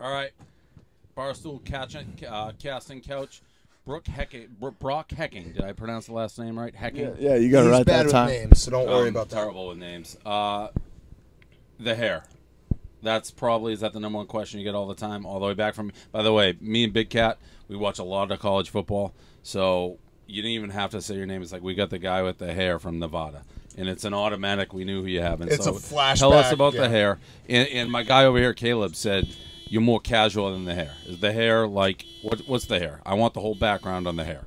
All right. Barstool casting couch. Brock Hekking. Did I pronounce the last name right? Hekking? Yeah, you got it right that time. He's bad with names, so don't worry about that. Terrible with names. The hair. Is that the number one question you get all the time? All the way back from, by the way, me and Big Cat, we watch a lot of college football, so you didn't even have to say your name. It's like, we got the guy with the hair from Nevada. And it's an automatic, we knew who you have. And it's so a flashback. Tell us about the hair. And my guy over here, Caleb, said, you're more casual than the hair. Is the hair like, what's the hair? I want the whole background on the hair.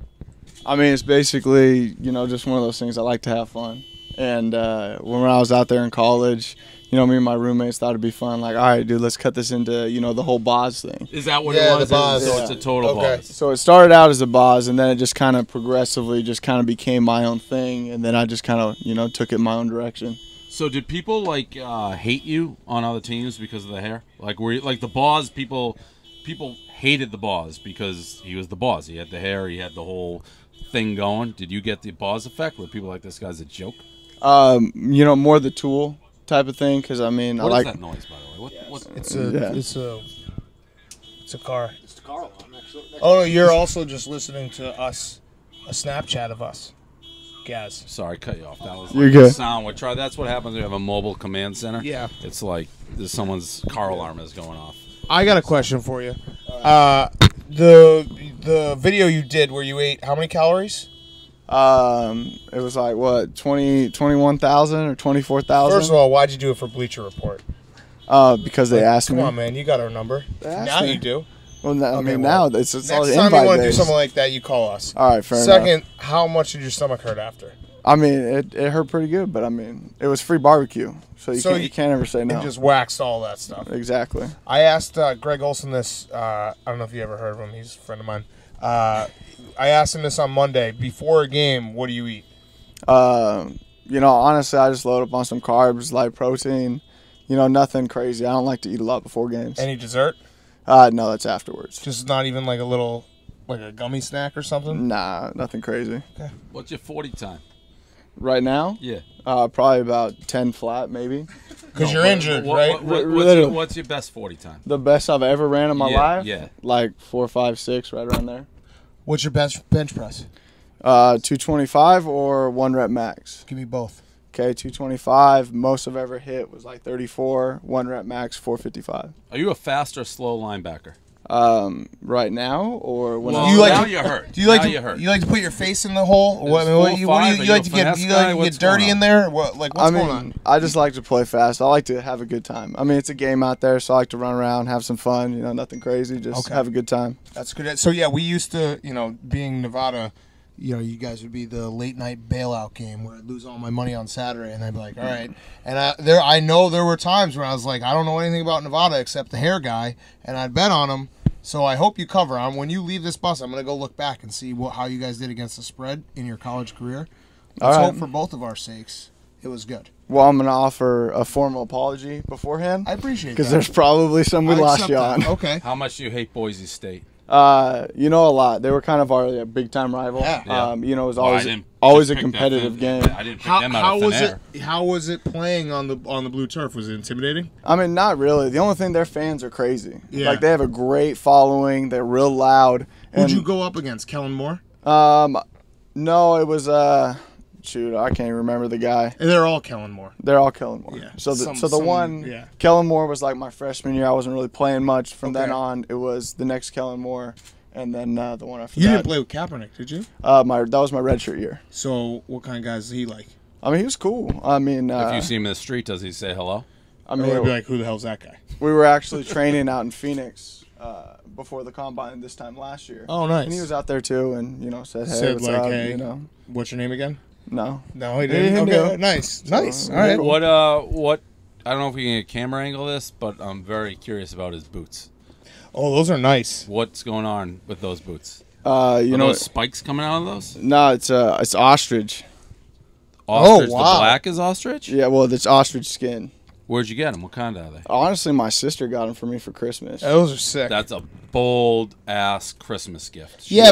I mean, it's basically, just one of those things. I like to have fun. And when I was out there in college, me and my roommates thought it'd be fun. Like, all right, dude, let's cut this into, the whole Boz thing. Is that what it was? The Boz. So it's a total Boz. So it started out as a Boz, and then it just kind of progressively just kind of became my own thing. And then I just kind of, took it in my own direction. So did people hate you on other teams because of the hair? Like, were you, like the Boz, people hated the Boz because he was the Boz. He had the hair, he had the whole thing going. Did you get the Boz effect where people like, this guy's a joke? More the Tool type of thing, because I mean, what I is like that noise, by the way? It's a car. It's a car alarm. Oh, no, you're also just listening to us, a Snapchat of us. Gaz. Sorry, cut you off. That was You're good. Sound. That's what happens when you have a mobile command center. Yeah. It's like someone's car alarm is going off. I got a question for you. The video you did where you ate how many calories? It was like, what, 21,000 or 24,000? First of all, why'd you do it for Bleacher Report? Because they asked me. Come on, man. You got our number. Now you do. Well, now it's next all time you want to do based. something like that, you call us. All right, fair enough. Second, how much did your stomach hurt after? I mean, it hurt pretty good, but I mean, it was free barbecue, so you can't ever say no. You just waxed all that stuff. Exactly. I asked Greg Olson this. I don't know if you ever heard of him. He's a friend of mine. I asked him this on Monday. Before a game, what do you eat? Honestly, I just load up on some carbs, light protein. Nothing crazy. I don't like to eat a lot before games. Any dessert? No, that's afterwards. Just not even like a gummy snack or something? Nah, nothing crazy. Okay. What's your 40 time? Right now? Yeah. Probably about 10 flat, maybe. Because you're injured, right? What's your best 40 time? The best I've ever ran in my life? Yeah. Like 4, 5, 6, right around there. What's your best bench press? 225 or 1 rep max. Give me both. Okay, 225. Most I've ever hit was like 34. 1 rep max, 455. Are you a fast or slow linebacker? Right now or when you're hurt. Do you like You like to put your face in the hole? What do you like to get? You like to get dirty in there? What's going on? I just like to play fast. I like to have a good time. I mean, it's a game out there, so I like to run around, have some fun. Nothing crazy, just have a good time. That's good. So yeah, we used to, being Nevada, you guys would be the late night bailout game where I'd lose all my money on Saturday, and I'd be like, all right. And I know there were times where I was like, I don't know anything about Nevada except the hair guy, and I'd bet on him. So I hope you cover him. When you leave this bus, I'm going to go look back and see how you guys did against the spread in your college career. Let's hope for both of our sakes it was good. Well, I'm going to offer a formal apology beforehand. I appreciate that. Because there's probably some we lost you on. Okay. How much do you hate Boise State? A lot. They were kind of our big-time rival. Yeah. It was always a competitive game. I didn't pick them out of thin air. How was it playing on the blue turf? Was it intimidating? I mean, not really. The only thing, their fans are crazy. Yeah. Like, they have a great following. They're real loud. Who'd you go up against? Kellen Moore? No, it was shoot, I can't even remember the guy. And they're all Kellen Moore. They're all Kellen Moore. Yeah. So the one, Kellen Moore was like my freshman year. I wasn't really playing much. From then on, it was the next Kellen Moore, and then the one after that. You didn't play with Kaepernick, did you? That was my redshirt year. So what kind of guys is he like? I mean, he was cool. I mean, if you see him in the street, does he say hello? I mean, or be like, who the hell's that guy? We were actually training out in Phoenix before the combine this time last year. Oh, nice. And he was out there too, and said, "Hey, what's up?" Hey, what's your name again? No, he didn't. Okay, nice. All right. What? I don't know if we can get a camera angle this, but I'm very curious about his boots. Oh, those are nice. What's going on with those boots? Are those spikes coming out of those? No, it's ostrich. Ostrich. The black is ostrich? Yeah, well, it's ostrich skin. Where'd you get them? What kind are they? Honestly, my sister got them for me for Christmas. Those are sick. That's a bold ass Christmas gift. I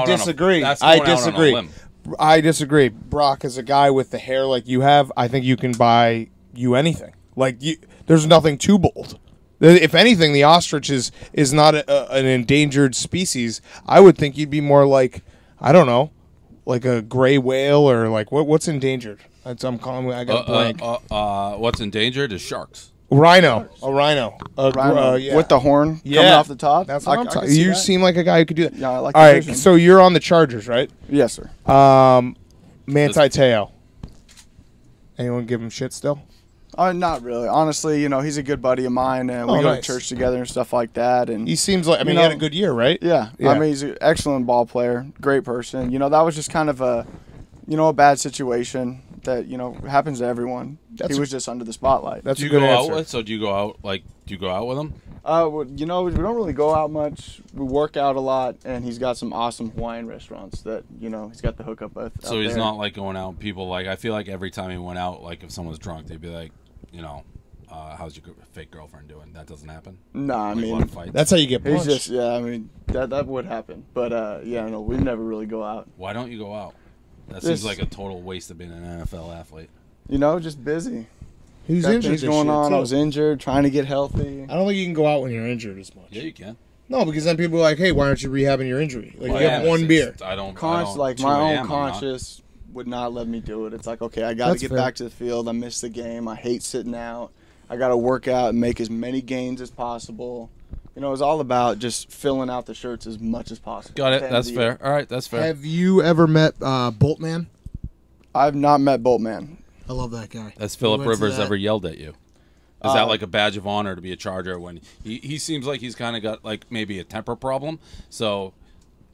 disagree. I disagree. Brock, as a guy with the hair like you have, I think you can buy you anything. There's nothing too bold. If anything, the ostrich is not an endangered species. I would think you'd be more like, I don't know, like a gray whale or like what's endangered? I'm calling. I got a blank. What's endangered is sharks. Rhino. A rhino. Rhino. Yeah. With the horn coming off the top. That's what I'm I talking. can see You that. seem like a guy who could do that. Yeah, I like All the right, vision. so you're on the Chargers, right? Yes, sir. Manti Te'o. Anyone give him shit still? Not really. Honestly, he's a good buddy of mine, and we go nice. to church together and stuff like that. And He seems like, he had a good year, right? yeah, Yeah. I mean, he's an excellent ball player, great person. That was just kind of a bad situation that happens to everyone. He was just under the spotlight. That's Do a you good go answer. out with? So do you go out with him? Well, we don't really go out much. We work out a lot, and he's got some awesome Hawaiian restaurants that he's got the hookup with. So out he's there. not like going out. People like I feel like every time he went out, like if someone's drunk, they'd be like, how's your fake girlfriend doing? That doesn't happen. Nah, I Like, a lot mean, of fights. That's how you get he's punched. just I mean that would happen, but no, we never really go out. Why don't you go out? That This- seems like a total waste of being an NFL athlete. Just busy. He's Got injured. things this going year, on. too. I was injured, trying to get healthy. I don't think you can go out when you're injured as much. Yeah, you can. No, because then people are like, "Hey, why aren't you rehabbing your injury? Like, Well, you yeah, have one it's- beer." I don't. Like 2 my a.m. own I'm not. conscience would not let me do it. It's like, okay, I got to That's get fair. back to the field. I missed the game. I hate sitting out. I got to work out and make as many gains as possible. It's all about just filling out the shirts as much as possible. Got it. End of That's the fair. year. All right, that's fair. Have you ever met Boltman? I've not met Boltman. I love that guy. Has Philip We went to Rivers that- ever yelled at you? Is that like a badge of honor to be a Charger when he seems like he's kind of got like maybe a temper problem? So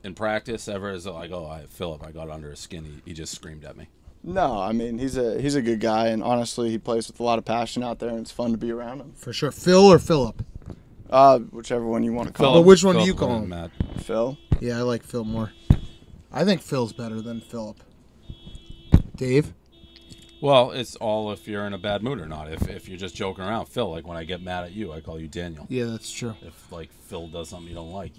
in practice, ever is it like, Philip, I got under his skin. He just screamed at me. No, I mean he's a good guy, and honestly, he plays with a lot of passion out there, and it's fun to be around him. For sure. Phil or Philip? Whichever one you want to But call which one do Philip you call was him? mad. him. Phil. Yeah, I like Phil more. I think Phil's better than Philip. Dave? Well, it's all if you're in a bad mood or not. If you're just joking around, Phil. Like when I get mad at you, I call you Daniel. Yeah, that's true. If like Phil does something you don't like,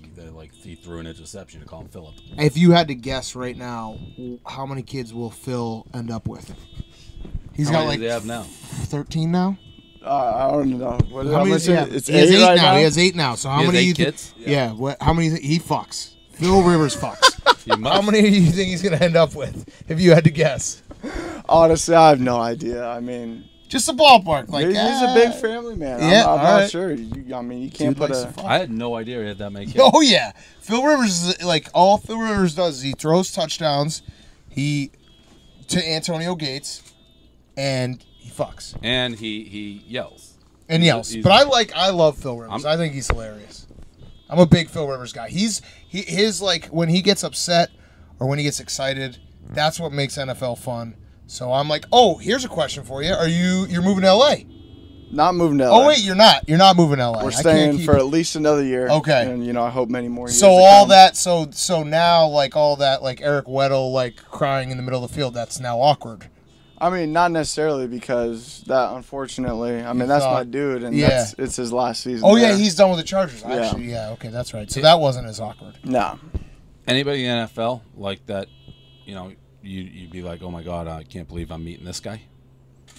he threw an interception, you call him Philip. If you had to guess right now, how many kids will Phil end up with? He's How got many like do they have now? 13 now? I don't know. What, How many does he have? It's He has 8 right now. now. He has 8 now. So how He has many? 8 you thi- kids? Yeah. How many? He fucks. Phil Rivers fucks. You must. How many do you think he's gonna end up with? If you had to guess, Honestly, I have no idea. I mean, just a ballpark. Like he's a big family man. Yeah, I'm all not right. sure. You can't put likes a. to fuck. I had no idea he had that many kids. Oh yeah, Phil Rivers is like all Phil Rivers does is he throws touchdowns, to Antonio Gates, and he fucks And he yells. and yells. he's- But I love Phil Rivers. I think he's hilarious. I'm a big Phil Rivers guy. His like when he gets upset or when he gets excited, that's what makes NFL fun. So I'm like, oh, here's a question for you. You're moving to LA? Not moving to LA. Oh wait, you're not. You're not moving to LA. We're I can't staying keep- for at least another year. Okay. And I hope many more years. So to all come. that, so now like all that like Eric Weddle like crying in the middle of the field, that's now awkward. I mean, not necessarily because that. Unfortunately, I mean that's thought- my dude, and Yeah. it's his last season. Oh yeah, there. he's done with the Chargers. Yeah. Actually, yeah, okay, that's right. So that wasn't as awkward. Nah. Anybody in the NFL like that, you'd be like, oh my God, I can't believe I'm meeting this guy.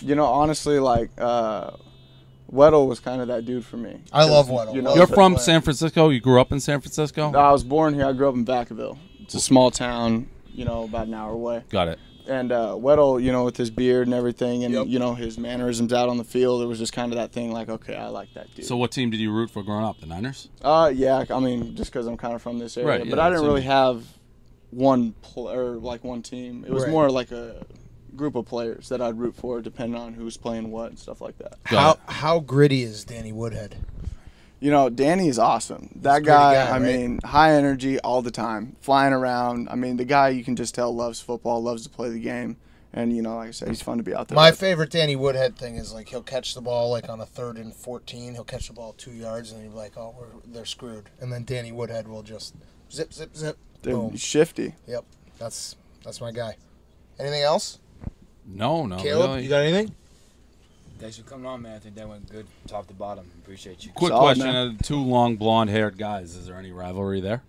Honestly, like Weddle was kind of that dude for me. I love Weddle. You know, You're but- from San Francisco? You grew up in San Francisco? I was born here. I grew up in Vacaville. It's a small town, about an hour away. Got it. And Weddle, with his beard and everything, and Yep. his mannerisms out on the field, it was just kind of that thing. Like, okay, I like that dude. So what team did you root for growing up? The Niners? Yeah, I mean, just because I'm kind of from this area, Right, yeah, but I didn't same. really have one one team. It was Right. more like a group of players that I'd root for, depending on who's playing what and stuff like that. Got it. How gritty is Danny Woodhead? Danny is awesome. That a gritty guy, guy, I right? mean, high energy all the time, flying around. I mean, the guy you can just tell loves football, loves to play the game, and like I said, he's fun to be out there. My with. favorite Danny Woodhead thing is like he'll catch the ball like on a 3rd and 14. He'll catch the ball 2 yards and he'll be like, oh, they're screwed. And then Danny Woodhead will just zip, zip, zip, They're boom. shifty. Yep, that's my guy. Anything else? No, Caleb, really. you got anything? Thanks for coming on, man. I think that went good, top to bottom. Appreciate you. Quick Solid, question: man. Two long blonde-haired guys. Is there any rivalry there?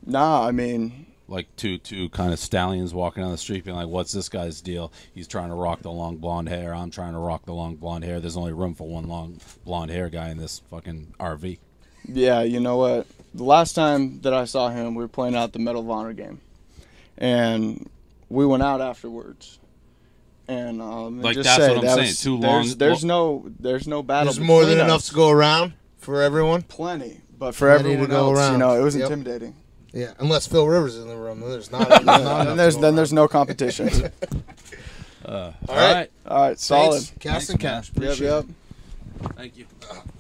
Nah, I mean, like two kind of stallions walking down the street, being like, "What's this guy's deal? He's trying to rock the long blonde hair. I'm trying to rock the long blonde hair. There's only room for one long blonde hair guy in this fucking RV." Yeah, you know what? The last time that I saw him, we were playing out the Medal of Honor game, and we went out afterwards. And like just that's say, what I'm saying. Too long. There's no battle. There's more than between enough us. to go around for everyone. Plenty, but for Plenty to everyone go else, around. it was Yep. intimidating. Yeah, unless Phil Rivers is in the room, then there's not. Then There's no competition. All right. All right, solid. Thanks, Cast and Cash. Yep, Appreciate yep. Thank you.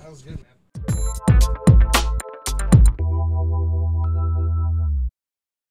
That was good, man.